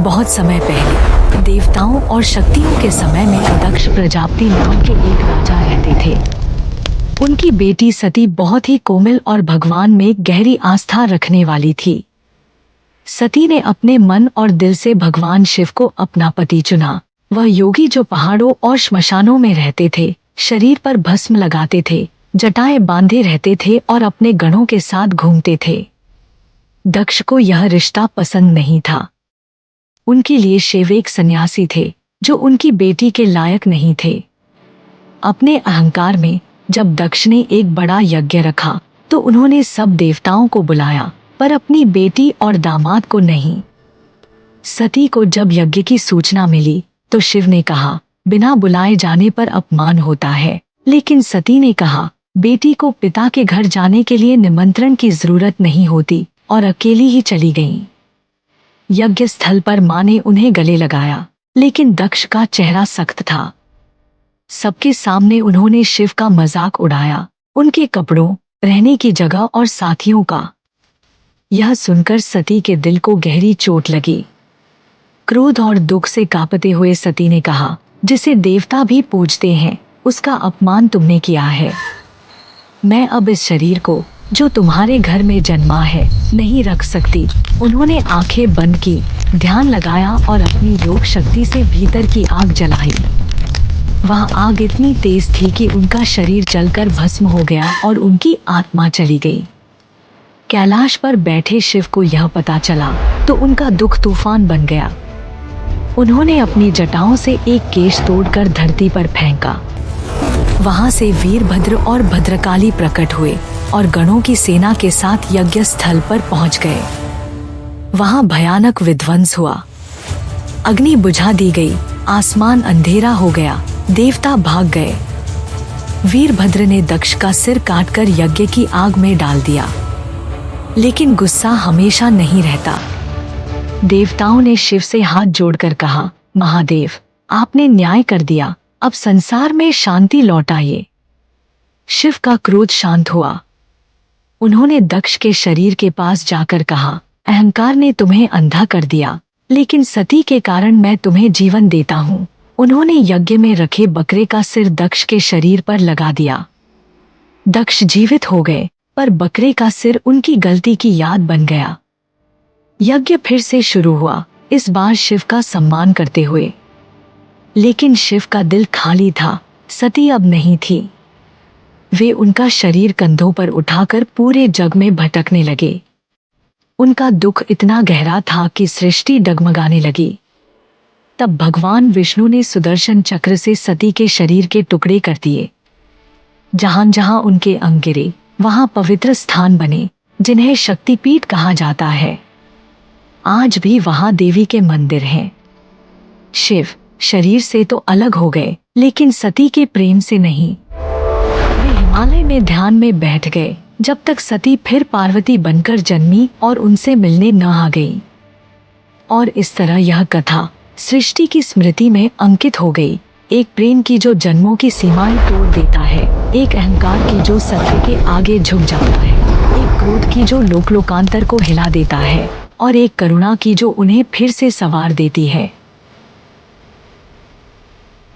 बहुत समय पहले देवताओं और शक्तियों के समय में दक्ष प्रजापति नाम के एक राजा रहते थे। उनकी बेटी सती बहुत ही कोमल और भगवान में गहरी आस्था रखने वाली थी। सती ने अपने मन और दिल से भगवान शिव को अपना पति चुना। वह योगी जो पहाड़ों और श्मशानों में रहते थे, शरीर पर भस्म लगाते थे, जटाएं बांधे रहते थे और अपने गणों के साथ घूमते थे। दक्ष को यह रिश्ता पसंद नहीं था। उनके लिए शिव एक सन्यासी थे जो उनकी बेटी के लायक नहीं थे। अपने अहंकार में जब दक्ष ने एक बड़ा यज्ञ रखा तो उन्होंने सब देवताओं को बुलाया, पर अपनी बेटी और दामाद को नहीं। सती को जब यज्ञ की सूचना मिली तो शिव ने कहा, बिना बुलाए जाने पर अपमान होता है। लेकिन सती ने कहा, बेटी को पिता के घर जाने के लिए निमंत्रण की जरूरत नहीं होती, और अकेली ही चली गईं। यज्ञ स्थल पर मां ने उन्हें गले लगाया, लेकिन दक्ष का चेहरा सख्त था। सबके सामने उन्होंने शिव का मजाक उड़ाया, उनके कपड़ों, रहने की जगह और साथियों का। यह सुनकर सती के दिल को गहरी चोट लगी। क्रोध और दुख से कांपते हुए सती ने कहा, जिसे देवता भी पूजते हैं, उसका अपमान तुमने किया है। मैं अब इस शरीर को जो तुम्हारे घर में जन्मा है नहीं रख सकती। उन्होंने आंखें बंद की, ध्यान लगाया और अपनी योग शक्ति से भीतर की आग जलाई। वह आग इतनी तेज थी कि उनका शरीर जलकर भस्म हो गया और उनकी आत्मा चली गई। कैलाश पर बैठे शिव को यह पता चला तो उनका दुख तूफान बन गया। उन्होंने अपनी जटाओं से एक केश तोड़कर धरती पर फेंका। वहां से वीरभद्र और भद्रकाली प्रकट हुए और गणों की सेना के साथ यज्ञ स्थल पर पहुंच गए। वहां भयानक विध्वंस हुआ। अग्नि बुझा दी गई, आसमान अंधेरा हो गया, देवता भाग गए। वीरभद्र ने दक्ष का सिर काटकर यज्ञ की आग में डाल दिया। लेकिन गुस्सा हमेशा नहीं रहता। देवताओं ने शिव से हाथ जोड़कर कहा, महादेव, आपने न्याय कर दिया, अब संसार में शांति लौट आइए। शिव का क्रोध शांत हुआ। उन्होंने दक्ष के शरीर के पास जाकर कहा, अहंकार ने तुम्हें अंधा कर दिया, लेकिन सती के कारण मैं तुम्हें जीवन देता हूँ। उन्होंने यज्ञ में रखे बकरे का सिर दक्ष के शरीर पर लगा दिया। दक्ष जीवित हो गए, पर बकरे का सिर उनकी गलती की याद बन गया। यज्ञ फिर से शुरू हुआ, इस बार शिव का सम्मान करते हुए। लेकिन शिव का दिल खाली था। सती अब नहीं थी। वे उनका शरीर कंधों पर उठाकर पूरे जग में भटकने लगे। उनका दुख इतना गहरा था कि सृष्टि डगमगाने लगी। तब भगवान विष्णु ने सुदर्शन चक्र से सती के शरीर के टुकड़े कर दिए। जहां जहां उनके अंग गिरे वहां पवित्र स्थान बने, जिन्हें शक्तिपीठ कहा जाता है। आज भी वहां देवी के मंदिर हैं। शिव शरीर से तो अलग हो गए, लेकिन सती के प्रेम से नहीं। वे हिमालय में ध्यान में बैठ गए, जब तक सती फिर पार्वती बनकर जन्मी और उनसे मिलने न आ गई। और इस तरह यह कथा सृष्टि की स्मृति में अंकित हो गई। एक प्रेम की जो जन्मों की सीमाएं तोड़ देता है, एक अहंकार की जो सत्य के आगे झुक जाता है, एक क्रोध की जो लोक लोकांतर को हिला देता है, और एक करुणा की जो उन्हें फिर से संवार देती है।